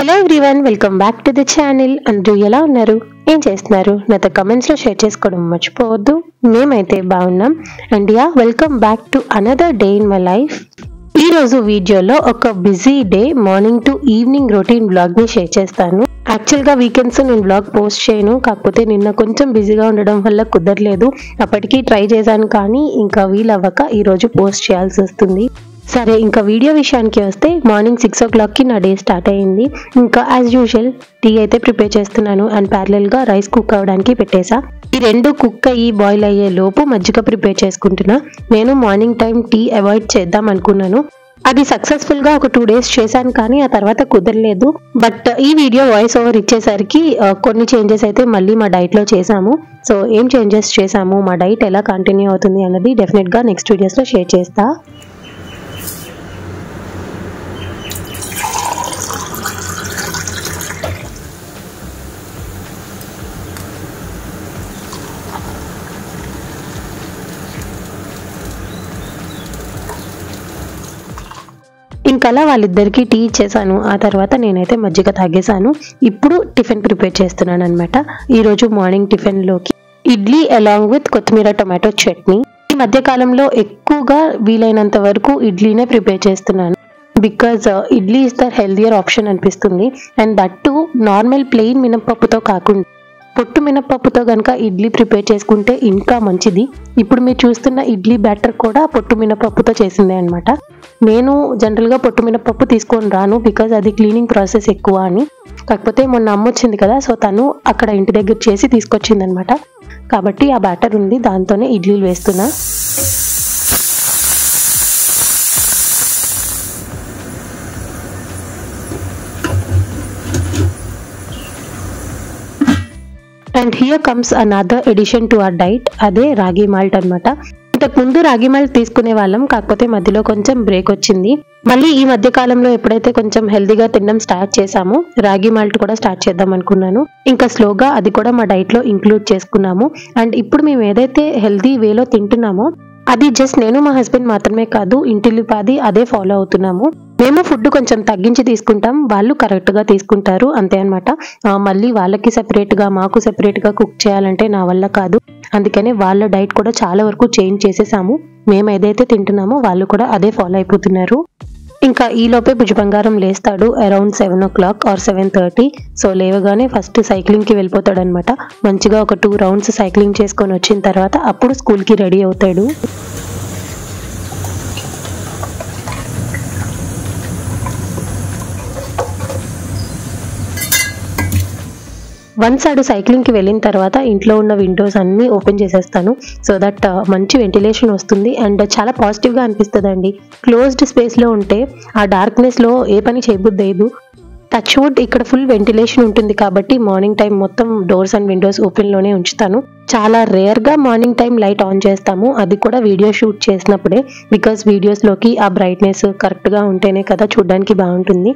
Hello everyone, welcome back to the channel. అందరూ ఎలా ఉన్నారు, ఏం చేస్తున్నారు? నాతో కమెంట్స్లో షేర్ చేసుకోవడం మర్చిపోవద్దు. మేమైతే బాగున్నాం. And welcome back to another day in my life. ఈరోజు వీడియోలో ఒక busy day morning to evening routine బ్లాగ్ని షేర్ చేస్తాను. యాక్చువల్గా వీకెండ్స్ నేను బ్లాగ్ పోస్ట్ చేయను, కాకపోతే నిన్న కొంచెం బిజీగా ఉండడం వల్ల కుదరలేదు. అప్పటికి ట్రై చేశాను కానీ ఇంకా వీలవ్వక ఈరోజు పోస్ట్ చేయాల్సి వస్తుంది. సరే, ఇంకా వీడియో విషయానికి వస్తే మార్నింగ్ 6 o'clockకి నా డే స్టార్ట్ అయ్యింది. ఇంకా యాజ్ యూజువల్ టీ అయితే ప్రిపేర్ చేస్తున్నాను అండ్ ప్యారలల్గా రైస్ కుక్ అవ్వడానికి పెట్టేసా. ఈ రెండు కుక్ అయ్యి బాయిల్ అయ్యే లోపు మజ్జిగ ప్రిపేర్ చేసుకుంటున్నా. నేను మార్నింగ్ టైం టీ అవాయిడ్ చేద్దాం అనుకున్నాను. అది సక్సెస్ఫుల్గా ఒక 2 days చేశాను కానీ ఆ తర్వాత కుదరలేదు. బట్ ఈ వీడియో వాయిస్ ఓవర్ ఇచ్చేసరికి కొన్ని చేంజెస్ అయితే మళ్ళీ మా డైట్లో చేసాము. సో ఏం చేంజెస్ చేసాము, మా డైట్ ఎలా కంటిన్యూ అవుతుంది అన్నది డెఫినెట్గా నెక్స్ట్ వీడియోస్లో షేర్ చేస్తా. ఇంకలా వాళ్ళిద్దరికి టీ ఇచ్చేసాను. ఆ తర్వాత నేనైతే మజ్జిగ తాగేసాను. ఇప్పుడు టిఫిన్ ప్రిపేర్ చేస్తున్నాను అనమాట. ఈరోజు మార్నింగ్ టిఫిన్లోకి ఇడ్లీ అలాంగ్ విత్ కొత్తిమీర టొమాటో చట్నీ. ఈ మధ్యకాలంలో ఎక్కువగా వీలైనంత వరకు ఇడ్లీనే ప్రిపేర్ చేస్తున్నాను. Because idli is the healthier option అనిపిస్తుంది. And that too normal plain మినప్పప్పుతో కాకుండా పొట్టు మినప్పప్పుతో కనుక ఇడ్లీ ప్రిపేర్ చేసుకుంటే ఇంకా మంచిది. ఇప్పుడు మీరు చూస్తున్న ఇడ్లీ బ్యాటర్ కూడా పొట్టు మినపప్పుతో చేసిందే అనమాట. నేను జనరల్గా పొట్టు మినపప్పు తీసుకొని రాను, బికాజ్ అది క్లీనింగ్ ప్రాసెస్ ఎక్కువ అని. కాకపోతే మొన్న అమ్మ వచ్చింది కదా, సో తను అక్కడ ఇంటి దగ్గర చేసి తీసుకొచ్చింది అనమాట. కాబట్టి ఆ బ్యాటర్ ఉంది, దాంతోనే ఇడ్లీలు వేస్తున్నా. And here comes another edition to our diet, అదే రాగి మాల్ట్ అనమాట. ఇంతకుముందు రాగి మాల్ట్ తీసుకునే వాళ్ళం, కాకపోతే మధ్యలో కొంచెం బ్రేక్ వచ్చింది. మళ్ళీ ఈ మధ్య కాలంలో ఎప్పుడైతే కొంచెం హెల్దీగా తినడం స్టార్ట్ చేసామో రాగి మాల్ట్ కూడా స్టార్ట్ చేద్దాం అనుకున్నాను. ఇంకా స్లోగా అది కూడా మా డైట్లో ఇంక్లూడ్ చేసుకున్నాము. అండ్ ఇప్పుడు మేము ఏదైతే హెల్దీ వేలో తింటున్నామో అది జస్ట్ నేను మా హస్బెండ్ మాత్రమే కాదు, ఇంటిల్లిపాది అదే ఫాలో అవుతున్నాము. మేము ఫుడ్ కొంచెం తగ్గించి తీసుకుంటాం, వాళ్ళు కరెక్ట్గా తీసుకుంటారు, అంతే అనమాట. మళ్ళీ వాళ్ళకి సెపరేట్గా మాకు సెపరేట్గా కుక్ చేయాలంటే నా వల్ల కాదు. అందుకనే వాళ్ళ డైట్ కూడా చాలా వరకు చేంజ్ చేసేసాము. మేము ఏదైతే తింటున్నామో వాళ్ళు కూడా అదే ఫాలో అయిపోతున్నారు. ఇంకా ఈలోపే భుజ బంగారం లేస్తాడు అరౌండ్ 7 o'clock or 7:30. సో లేవగానే ఫస్ట్ సైక్లింగ్కి వెళ్ళిపోతాడు అనమాట. మంచిగా ఒక 2 rounds సైక్లింగ్ చేసుకొని వచ్చిన తర్వాత అప్పుడు స్కూల్కి రెడీ అవుతాడు. వన్స్ ఆడు సైక్లింగ్కి వెళ్ళిన తర్వాత ఇంట్లో ఉన్న విండోస్ అన్నీ ఓపెన్ చేసేస్తాను, సో దట్ మంచి వెంటిలేషన్ వస్తుంది అండ్ చాలా పాజిటివ్గా అనిపిస్తుంది అండి. క్లోజ్డ్ స్పేస్లో ఉంటే ఆ డార్క్నెస్లో ఏ పని చేయబుద్దేదు. టచ్ వుడ్ ఇక్కడ ఫుల్ వెంటిలేషన్ ఉంటుంది కాబట్టి మార్నింగ్ టైం మొత్తం డోర్స్ అండ్ విండోస్ ఓపెన్లోనే ఉంచుతాను. చాలా రేర్గా మార్నింగ్ టైం లైట్ ఆన్ చేస్తాము, అది కూడా వీడియో షూట్ చేసినప్పుడే. బికాస్ వీడియోస్లోకి ఆ బ్రైట్నెస్ కరెక్ట్గా ఉంటేనే కదా చూడడానికి బాగుంటుంది.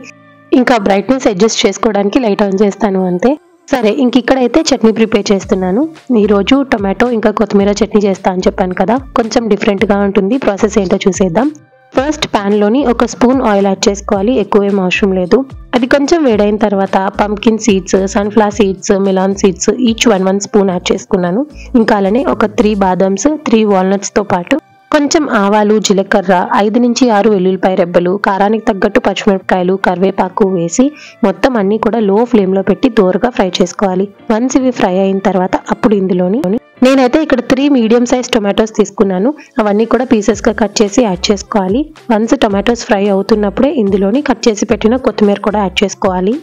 ఇంకా బ్రైట్నెస్ అడ్జస్ట్ చేసుకోవడానికి లైట్ ఆన్ చేస్తాను అంతే. సరే, ఇంక ఇక్కడైతే చట్నీ ప్రిపేర్ చేస్తున్నాను. ఈరోజు టొమాటో ఇంకా కొత్తిమీర చట్నీ చేస్తా అని చెప్పాను కదా, కొంచెం డిఫరెంట్గా ఉంటుంది. ప్రాసెస్ ఏంటో చూసేద్దాం. ఫస్ట్ ప్యాన్లోని 1 స్పూన్ ఆయిల్ యాడ్ చేసుకోవాలి, ఎక్కువేం అవసరం లేదు. అది కొంచెం వేడైన తర్వాత pumpkin seeds, sunflower seeds, melon seeds each 1 spoon add చేసుకున్నాను. ఇంకా అలానే ఒక 3 బాదమ్స్, 3 వాల్నట్స్తో పాటు కొంచెం ఆవాలు, జీలకర్ర, 5 నుంచి 6 వెల్లుల్లిపాయ రెబ్బలు, కారానికి తగ్గట్టు పచ్చిమిరపకాయలు, కరివేపాకు వేసి మొత్తం అన్ని కూడా లో ఫ్లేమ్లో పెట్టి దోరగా ఫ్రై చేసుకోవాలి. వన్స్ ఇవి ఫ్రై అయిన తర్వాత అప్పుడు ఇందులోని నేనైతే ఇక్కడ 3 మీడియం సైజ్ టొమాటోస్ తీసుకున్నాను. అవన్నీ కూడా పీసెస్గా కట్ చేసి యాడ్ చేసుకోవాలి. వన్స్ టొమాటోస్ ఫ్రై అవుతున్నప్పుడే ఇందులోని కట్ చేసి పెట్టిన కొత్తిమీర కూడా యాడ్ చేసుకోవాలి.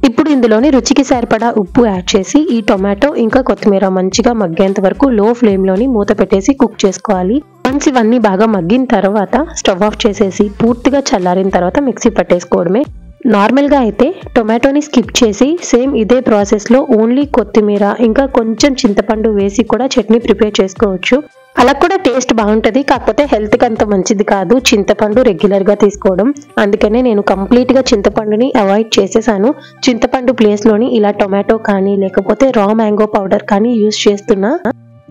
ఇప్పుడు ఇందులోని రుచికి సరిపడా ఉప్పు యాడ్ చేసి ఈ టొమాటో ఇంకా కొత్తిమీర మంచిగా మగ్గేంత వరకు లో ఫ్లేమ్లోని మూత పెట్టేసి కుక్ చేసుకోవాలి. వన్స్ ఇవన్నీ బాగా మగ్గిన తర్వాత స్టవ్ ఆఫ్ చేసేసి పూర్తిగా చల్లారిన తర్వాత మిక్సీ పట్టేసుకోవడమే. నార్మల్గా అయితే టొమాటోని స్కిప్ చేసి సేమ్ ఇదే ప్రాసెస్లో ఓన్లీ కొత్తిమీర ఇంకా కొంచెం చింతపండు వేసి కూడా చట్నీ ప్రిపేర్ చేసుకోవచ్చు. అలా కూడా టేస్ట్ బాగుంటుంది, కాకపోతే హెల్త్కి అంత మంచిది కాదు చింతపండు రెగ్యులర్గా తీసుకోవడం. అందుకనే నేను కంప్లీట్గా చింతపండుని అవాయిడ్ చేసేసాను. చింతపండు ప్లేస్లోని ఇలా టొమాటో కానీ లేకపోతే రా మ్యాంగో పౌడర్ కానీ యూస్ చేస్తున్నా.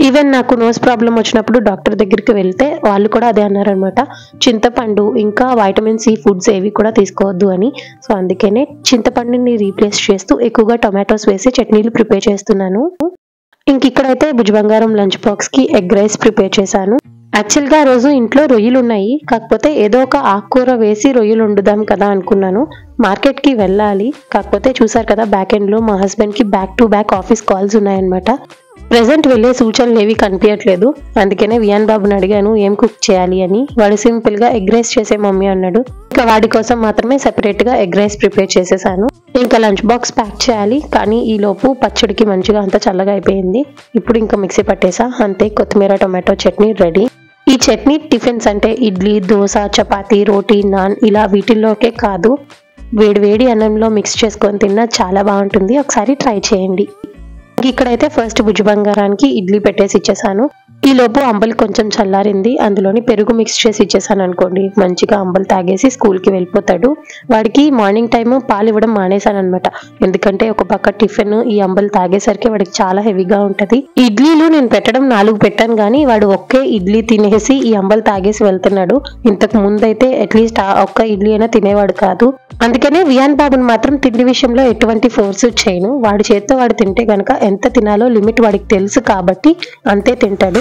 ఈవెన్ నాకు నోస్ ప్రాబ్లం వచ్చినప్పుడు డాక్టర్ దగ్గరికి వెళ్తే వాళ్ళు కూడా అదే అన్నారనమాట, చింతపండు ఇంకా వైటమిన్ సి ఫుడ్స్ ఏవి కూడా తీసుకోవద్దు అని. సో అందుకనే చింతపండుని రీప్లేస్ చేస్తూ ఎక్కువగా టొమాటోస్ వేసి చట్నీలు ప్రిపేర్ చేస్తున్నాను. ఇంక ఇక్కడైతే భుజ్ బంగారం లంచ్ బాక్స్కి ఎగ్ రైస్ ప్రిపేర్ చేశాను. యాక్చువల్గా ఆ రోజు ఇంట్లో రొయ్యలు ఉన్నాయి, కాకపోతే ఏదో ఒక ఆకుకూర వేసి రొయ్యలు వండుదాం కదా అనుకున్నాను. మార్కెట్కి వెళ్ళాలి, కాకపోతే చూసారు కదా బ్యాక్ ఎండ్లో మా హస్బెండ్కి back to back office calls ఉన్నాయన్నమాట. ప్రెసెంట్ వెళ్ళే సూచనలు ఏవి కనిపించట్లేదు. అందుకనే వియాన్ బాబుని అడిగాను ఏం కుక్ చేయాలి అని. వాడు సింపుల్గా ఎగ్ రైస్ చేసే మమ్మీ అన్నాడు. ఇంకా వాడి కోసం మాత్రమే సెపరేట్గా ఎగ్ రైస్ ప్రిపేర్ చేసేసాను. ఇంకా లంచ్ బాక్స్ ప్యాక్ చేయాలి, కానీ ఈ లోపు పచ్చడికి మంచిగా అంతా చల్లగా అయిపోయింది. ఇప్పుడు ఇంకా మిక్సీ పట్టేసా, అంతే కొత్తిమీర టొమాటో చట్నీ రెడీ. ఈ చట్నీ టిఫిన్స్ అంటే ఇడ్లీ, దోశ, చపాతీ, రోటీ, నాన్ ఇలా వీటిల్లోకే కాదు, వేడి వేడి అన్నంలో మిక్స్ చేసుకొని తిన్నా చాలా బాగుంటుంది. ఒకసారి ట్రై చేయండి. ఇక్కడైతే ఫస్ట్ భుజ్ బంగారానికి ఇడ్లీ పెట్టేసి ఇచ్చేసాను. ఈ లోపు అంబలి కొంచెం చల్లారింది, అందులోని పెరుగు మిక్స్ చేసి ఇచ్చేసాను అనుకోండి, మంచిగా అంబలి తాగేసి స్కూల్కి వెళ్ళిపోతాడు. వాడికి మార్నింగ్ టైం పాలు ఇవ్వడం మానేశాను అనమాట, ఎందుకంటే ఒక పక్క టిఫిన్ ఈ అంబలి తాగేసరికి వాడికి చాలా హెవీగా ఉంటది. ఇడ్లీలు నేను పెట్టడం 4 పెట్టాను, కానీ వాడు ఒకే ఇడ్లీ తినేసి ఈ అంబలి తాగేసి వెళ్తున్నాడు. ఇంతకు ముందైతే అట్లీస్ట్ ఒక్క ఇడ్లీ అయినా తినేవాడు కాదు. అందుకనే వియాన్ బాబుని మాత్రం తిండి విషయంలో ఎటువంటి ఫోర్స్ చేయను. వాడి చేత్తో వాడు తింటే గనక ఎంత తినాలో లిమిట్ వాడికి తెలుసు కాబట్టి అంతే తింటాడు.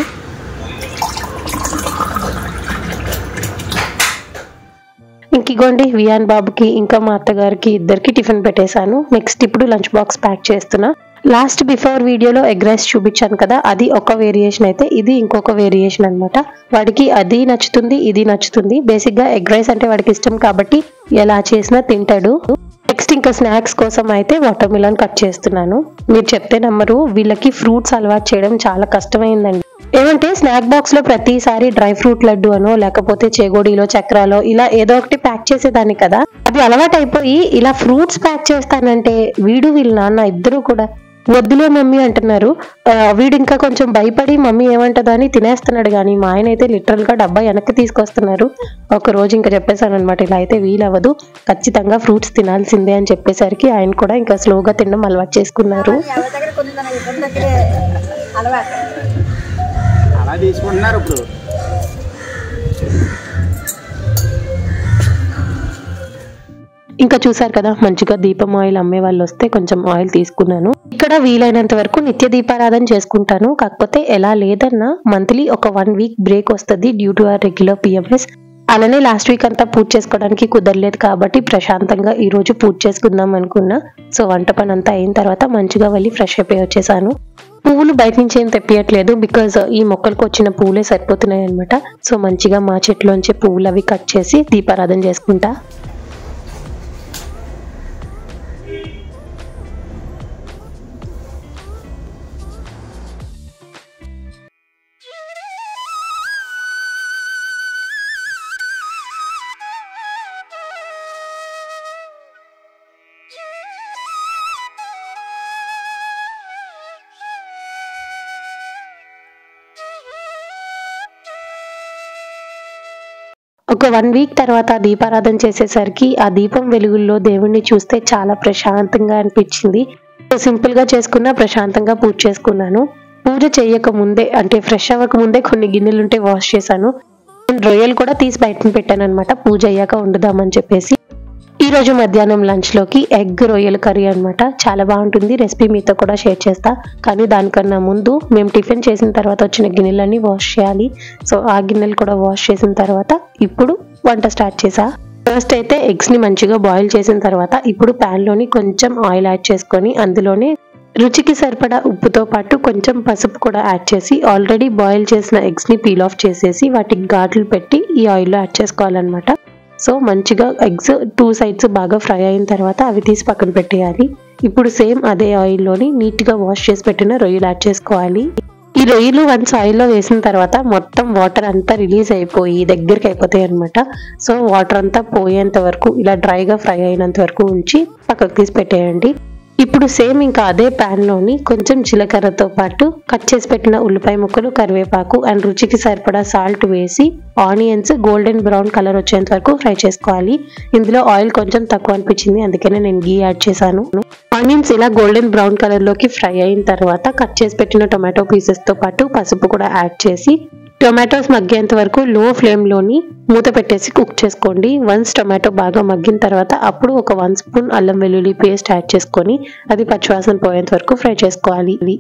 ఇంకిగోండి వియాన్ బాబుకి ఇంకా మా అత్తగారికి ఇద్దరికి టిఫిన్ పెట్టేశాను. నెక్స్ట్ ఇప్పుడు లంచ్ బాక్స్ ప్యాక్ చేస్తున్నా. లాస్ట్ బిఫోర్ వీడియోలో ఎగ్ రైస్ చూపించాను కదా, అది ఒక వేరియేషన్ అయితే ఇది ఇంకొక వేరియేషన్ అనమాట. వాడికి అది నచ్చుతుంది, ఇది నచ్చుతుంది. బేసిక్గా ఎగ్ రైస్ అంటే వాడికి ఇష్టం కాబట్టి ఎలా చేసినా తింటాడు. నెక్స్ట్ ఇంకా స్నాక్స్ కోసం అయితే వాటర్ మిలన్ కట్ చేస్తున్నాను. మీరు చెప్తే నమ్మరు, వీళ్ళకి ఫ్రూట్స్ అలవాటు చేయడం చాలా కష్టమైందండి. ఏమంటే స్నాక్ బాక్స్ లో ప్రతిసారి డ్రై ఫ్రూట్ లడ్డు అనో లేకపోతే చేగోడీలో చక్రాలో ఇలా ఏదో ఒకటి ప్యాక్ చేసేదాన్ని కదా, అది అలవాటు అయిపోయి ఇలా ఫ్రూట్స్ ప్యాక్ చేస్తానంటే వీళ్ళ నాన్న ఇద్దరు కూడా వద్దులే మమ్మీ అంటున్నారు. వీడు ఇంకా కొంచెం భయపడి మమ్మీ ఏమంటదా అని తినేస్తున్నాడు, కానీ మా ఆయన అయితే లిటరల్ గా డబ్బా వెనక్కి తీసుకొస్తున్నారు. ఒక రోజు ఇంకా చెప్పేశాను అనమాట, ఇలా అయితే వీలవ్వదు, ఖచ్చితంగా ఫ్రూట్స్ తినాల్సిందే అని చెప్పేసరికి ఆయన కూడా ఇంకా స్లోగా తినడం అలవాటు చేసుకున్నారు. ఇంకా చూసారు కదా మంచిగా దీపం ఆయిల్ అమ్మే వాళ్ళు వస్తే కొంచెం ఆయిల్ తీసుకున్నాను. ఇక్కడ వీలైనంత వరకు నిత్య దీపారాధన చేసుకుంటాను, కాకపోతే ఎలా లేదన్నా మంత్లీ ఒక 1 వీక్ బ్రేక్ వస్తుంది due to our regular PMS. అలానే లాస్ట్ వీక్ అంతా పూజ చేసుకోవడానికి కుదరలేదు కాబట్టి ప్రశాంతంగా ఈ రోజు పూజ చేసుకుందాం అనుకున్నా. సో వంట పని అంతా అయిన తర్వాత మంచిగా వెళ్ళి ఫ్రెష్ అయిపోయి వచ్చేసాను. పువ్వులు బయట నుంచి ఏం తెప్పియట్లేదు, బికాజ్ ఈ మొక్కలకు వచ్చిన పువ్వులే సరిపోతున్నాయి అనమాట. సో మంచిగా మా చెట్లోంచి పువ్వులు అవి కట్ చేసి దీపారాధన చేసుకుంటా. ఒక 1 వీక్ తర్వాత దీపారాధన చేసేసరికి ఆ దీపం వెలుగుల్లో దేవుణ్ణి చూస్తే చాలా ప్రశాంతంగా అనిపించింది. సింపుల్ గా చేసుకున్నా ప్రశాంతంగా పూజ చేసుకున్నాను. పూజ చేయక ముందే అంటే ఫ్రెష్ అవ్వక ముందే కొన్ని గిన్నెలు ఉంటే వాష్ చేశాను. రొయ్యలు కూడా తీసి బయటను పెట్టాను అనమాట, పూజ అయ్యాక వండుదామని చెప్పేసి. ఈ రోజు మధ్యాహ్నం లంచ్ లోకి ఎగ్ రొయ్యల కర్రీ అనమాట. చాలా బాగుంటుంది, రెసిపీ మీతో కూడా షేర్ చేస్తా. కానీ దానికన్నా ముందు మేము టిఫిన్ చేసిన తర్వాత వచ్చిన గిన్నెలన్నీ వాష్ చేయాలి. సో ఆ గిన్నెలు కూడా వాష్ చేసిన తర్వాత ఇప్పుడు వంట స్టార్ట్ చేసా. ఫస్ట్ అయితే ఎగ్స్ ని మంచిగా బాయిల్ చేసిన తర్వాత ఇప్పుడు ప్యాన్ లోని కొంచెం ఆయిల్ యాడ్ చేసుకొని అందులోనే రుచికి సరిపడా ఉప్పుతో పాటు కొంచెం పసుపు కూడా యాడ్ చేసి ఆల్రెడీ బాయిల్ చేసిన ఎగ్స్ ని పీల్ ఆఫ్ చేసేసి వాటికి ఘాట్లు పెట్టి ఈ ఆయిల్లో యాడ్ చేసుకోవాలన్నమాట. సో మంచిగా ఎగ్స్ 2 సైడ్స్ బాగా ఫ్రై అయిన తర్వాత అవి తీసి పక్కన పెట్టేయాలి. ఇప్పుడు సేమ్ అదే ఆయిల్లోని నీట్గా వాష్ చేసి పెట్టిన రొయ్యలు యాడ్ చేసుకోవాలి. ఈ రొయ్యలు వన్స్ ఆయిల్లో వేసిన తర్వాత మొత్తం వాటర్ అంతా రిలీజ్ అయిపోయి దగ్గరికి అయిపోతాయి అనమాట. సో వాటర్ అంతా పోయేంత వరకు ఇలా డ్రైగా ఫ్రై అయినంత వరకు ఉంచి పక్కకు తీసి పెట్టేయండి. ఇప్పుడు సేమ్ ఇంకా అదే ప్యాన్ లోని కొంచెం జీలకర్రతో పాటు కట్ చేసి పెట్టిన ఉల్లిపాయ ముక్కలు, కరివేపాకు అండ్ రుచికి సరిపడా సాల్ట్ వేసి ఆనియన్స్ గోల్డెన్ బ్రౌన్ కలర్ వచ్చేంత వరకు ఫ్రై చేసుకోవాలి. ఇందులో ఆయిల్ కొంచెం తక్కువ అనిపించింది, అందుకనే నేను గీ యాడ్ చేశాను. ఆనియన్స్ ఇలా గోల్డెన్ బ్రౌన్ కలర్ లోకి ఫ్రై అయిన తర్వాత కట్ చేసి పెట్టిన టొమాటో పీసెస్ తో పాటు పసుపు కూడా యాడ్ చేసి టొమాటోస్ మగ్గేంత వరకు లో ఫ్లేమ్ లోని మూత పెట్టేసి కుక్ చేసుకోండి. వన్స్ టొమాటో బాగా మగ్గిన తర్వాత అప్పుడు ఒక 1 స్పూన్ అల్లం వెల్లుల్లి పేస్ట్ యాడ్ చేసుకొని అది పచ్చివాసన పోయేంత వరకు ఫ్రై చేసుకోవాలి.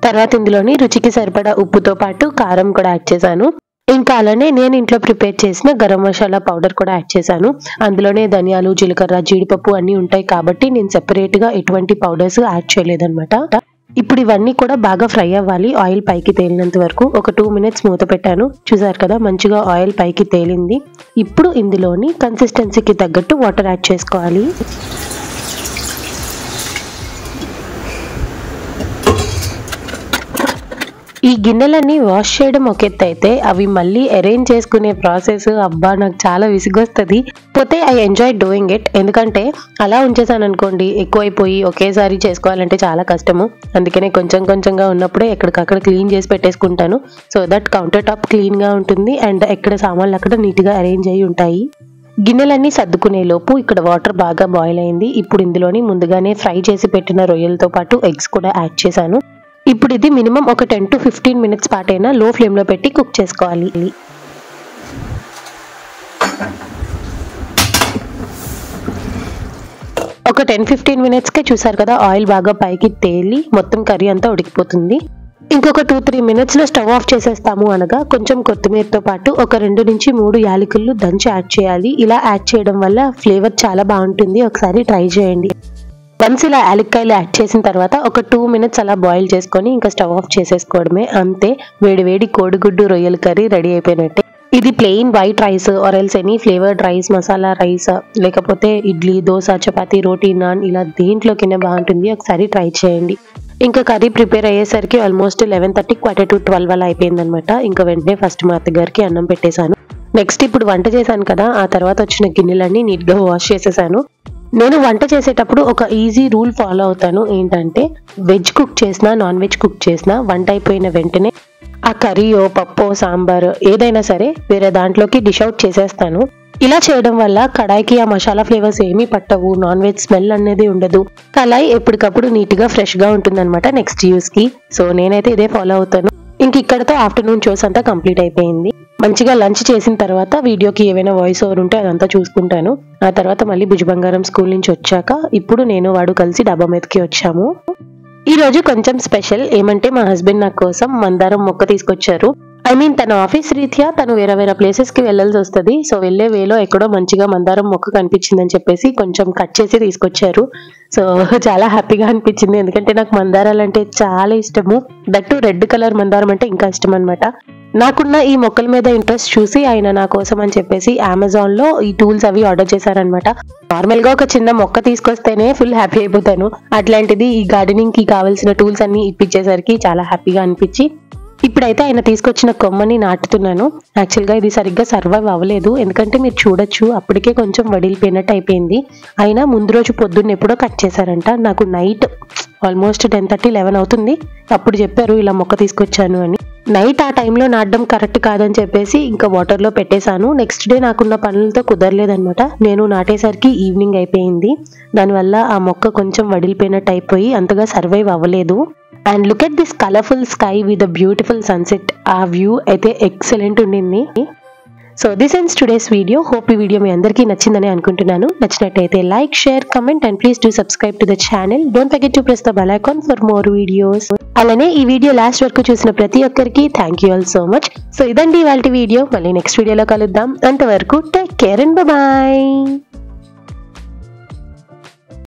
తర్వాత ఇందులోని రుచికి సరిపడా ఉప్పుతో పాటు కారం కూడా యాడ్ చేశాను. ఇంకా అలానే నేను ఇంట్లో ప్రిపేర్ చేసిన గరం మసాలా పౌడర్ కూడా యాడ్ చేశాను. అందులోనే ధనియాలు, జీలకర్ర, జీడిపప్పు అన్నీ ఉంటాయి కాబట్టి నేను సెపరేట్ గా ఎటువంటి పౌడర్స్ యాడ్ చేయలేదన్నమాట. ఇప్పుడు ఇవన్నీ కూడా బాగా ఫ్రై అవ్వాలి. ఆయిల్ పైకి తేలినంత వరకు ఒక 2 మినిట్స్ మూత పెట్టాను. చూసారు కదా మంచిగా ఆయిల్ పైకి తేలింది. ఇప్పుడు ఇందులోని కన్సిస్టెన్సీకి తగ్గట్టు వాటర్ యాడ్ చేసుకోవాలి. ఈ గిన్నెలన్నీ వాష్ చేయడం ఒక ఎత్తు అయితే అవి మళ్ళీ అరేంజ్ చేసుకునే ప్రాసెస్ అబ్బా నాకు చాలా విసుగొస్తుంది. పోతే ఐ ఎంజాయ్ డూయింగ్ ఇట్. ఎందుకంటే అలా ఉంచేసాను అనుకోండి ఎక్కువైపోయి ఒకేసారి చేసుకోవాలంటే చాలా కష్టము. అందుకనే కొంచెం కొంచెంగా ఉన్నప్పుడే ఎక్కడికక్కడ క్లీన్ చేసి పెట్టేసుకుంటాను. So that counter top clean గా ఉంటుంది అండ్ ఎక్కడ సామాన్లు అక్కడ నీట్ గా అరేంజ్ అయి ఉంటాయి. గిన్నెలన్నీ సర్దుకునే లోపు ఇక్కడ వాటర్ బాగా బాయిల్ అయింది. ఇప్పుడు ఇందులోని ముందుగానే ఫ్రై చేసి పెట్టిన రొయ్యలతో పాటు ఎగ్స్ కూడా యాడ్ చేశాను. ఇప్పుడు ఇది మినిమం ఒక 10 to 15 మినిట్స్ పాటైనా లో ఫ్లేమ్ లో పెట్టి కుక్ చేసుకోవాలి. ఒక 10-15 మినిట్స్ కే చూసారు కదా ఆయిల్ బాగా పైకి తేలి మొత్తం కర్రీ అంతా ఉడికిపోతుంది. ఇంకొక 2-3 మినిట్స్ లో స్టవ్ ఆఫ్ చేసేస్తాము అనగా కొంచెం కొత్తిమీరతో పాటు ఒక 2 నుంచి 3 యాలకులు దంచి యాడ్ చేయాలి. ఇలా యాడ్ చేయడం వల్ల ఫ్లేవర్ చాలా బాగుంటుంది. ఒకసారి ట్రై చేయండి. వన్స్ ఇలా యాలక్కాయలు యాడ్ చేసిన తర్వాత ఒక 2 మినిట్స్ అలా బాయిల్ చేసుకొని ఇంకా స్టవ్ ఆఫ్ చేసేసుకోవడమే. అంతే, వేడి వేడి కోడిగుడ్డు రొయ్యల కర్రీ రెడీ అయిపోయినట్టే. ఇది plain white rice or else any flavoured rice, masala rice, లేకపోతే ఇడ్లీ, దోశ, చపాతీ, రోటీ, నాన్ ఇలా దేంట్లోకైనా బాగుంటుంది. ఒకసారి ట్రై చేయండి. ఇంకా కర్రీ ప్రిపేర్ అయ్యేసరికి ఆల్మోస్ట్ 11:30 quarter to 12 అలా అయిపోయింది అనమాట. ఇంకా వెంటనే ఫస్ట్ మా అత్తగారికి అన్నం పెట్టేశాను. నెక్స్ట్ ఇప్పుడు వంట చేశాను కదా, ఆ తర్వాత వచ్చిన గిన్నెలన్నీ నీట్ గా వాష్ చేసేసాను. నేను వంట చేసేటప్పుడు ఒక ఈజీ రూల్ ఫాలో అవుతాను. ఏంటంటే వెజ్ కుక్ చేసినా నాన్ వెజ్ కుక్ చేసినా వంట అయిపోయిన వెంటనే ఆ కర్రీయో పప్పో సాంబార్ ఏదైనా సరే వేరే దాంట్లోకి డిష్ అవుట్ చేసేస్తాను. ఇలా చేయడం వల్ల కడాయికి ఆ మసాలా ఫ్లేవర్స్ ఏమీ పట్టవు, నాన్ వెజ్ స్మెల్ అనేది ఉండదు. కళాయి ఎప్పటికప్పుడు నీట్ గా ఫ్రెష్ గా ఉంటుంది అనమాట నెక్స్ట్ యూస్ కి. సో నేనైతే ఇదే ఫాలో అవుతాను. ఇంక ఇక్కడతో ఆఫ్టర్నూన్ షోస్ అంతా కంప్లీట్ అయిపోయింది. మంచిగా లంచ్ చేసిన తర్వాత వీడియోకి ఏమైనా వాయిస్ ఓవర్ ఉంటే అదంతా చూసుకుంటాను. ఆ తర్వాత మళ్ళీ భుజబంగారం స్కూల్ నుంచి వచ్చాక ఇప్పుడు నేను వాడు కలిసి డాబా మీదకి వచ్చాము. ఈ రోజు కొంచెం స్పెషల్. ఏమంటే మా హస్బెండ్ నా కోసం మందారం మొక్క తీసుకొచ్చారు. ఐ మీన్ తన ఆఫీస్ రీత్యా తను వేరే ప్లేసెస్ కి వెళ్ళాల్సి వస్తుంది. సో వెళ్లే వేలో ఎక్కడో మంచిగా మందారం మొక్క కనిపించిందని చెప్పేసి కొంచెం కట్ చేసి తీసుకొచ్చారు. సో చాలా హ్యాపీగా అనిపించింది. ఎందుకంటే నాకు మందారాలు అంటే చాలా ఇష్టము. దట్టు రెడ్ కలర్ మందారం అంటే ఇంకా ఇష్టం అనమాట. నాకున్న ఈ మొక్కల మీద ఇంట్రెస్ట్ చూసి ఆయన నా కోసం అని చెప్పేసి అమెజాన్ లో ఈ టూల్స్ అవి ఆర్డర్ చేశారనమాట. నార్మల్ గా ఒక చిన్న మొక్క తీసుకొస్తేనే ఫుల్ హ్యాపీ అయిపోతాను. అట్లాంటిది ఈ గార్డెనింగ్ కి కావాల్సిన టూల్స్ అన్ని ఇప్పించేసరికి చాలా హ్యాపీగా అనిపించి ఇప్పుడైతే ఆయన తీసుకొచ్చిన కొమ్మని నాటుతున్నాను. యాక్చువల్గా ఇది సరిగ్గా సర్వైవ్ అవ్వలేదు. ఎందుకంటే మీరు చూడొచ్చు అప్పటికే కొంచెం వడిలిపోయినట్టు అయిపోయింది. అయినా ముందు రోజు పొద్దున్న ఎప్పుడో కట్ చేశారంట. నాకు నైట్ ఆల్మోస్ట్ 10:30-11 అవుతుంది అప్పుడు చెప్పారు ఇలా మొక్క తీసుకొచ్చాను అని. నైట్ ఆ టైంలో నాటడం కరెక్ట్ కాదని చెప్పేసి ఇంకా వాటర్లో పెట్టేశాను. నెక్స్ట్ డే నాకున్న పనులతో కుదరలేదనమాట. నేను నాటేసరికి ఈవినింగ్ అయిపోయింది. దానివల్ల ఆ మొక్క కొంచెం వడిలిపోయినట్టు అయిపోయి అంతగా సర్వైవ్ అవ్వలేదు. And look at this colourful sky with a beautiful sunset. ఆ వ్యూ అయితే ఎక్సలెంట్ ఉండింది. So this ends today's video. Hope ఈ వీడియో మీ అందరికీ నచ్చిందని అనుకుంటున్నాను. నచ్చినట్టయితే like, share, comment and please do subscribe to the channel. Don't forget to press the bell icon for more videos. అలానే ఈ వీడియో లాస్ట్ వరకు చూసిన ప్రతి ఒక్కరికి thank you all so much. So ఇదండి ఇవాల్టి వీడియో. మళ్ళీ నెక్స్ట్ వీడియోలో కలుద్దాం. అంతవరకు టేక్ కేర్ అండ్ బాయ్.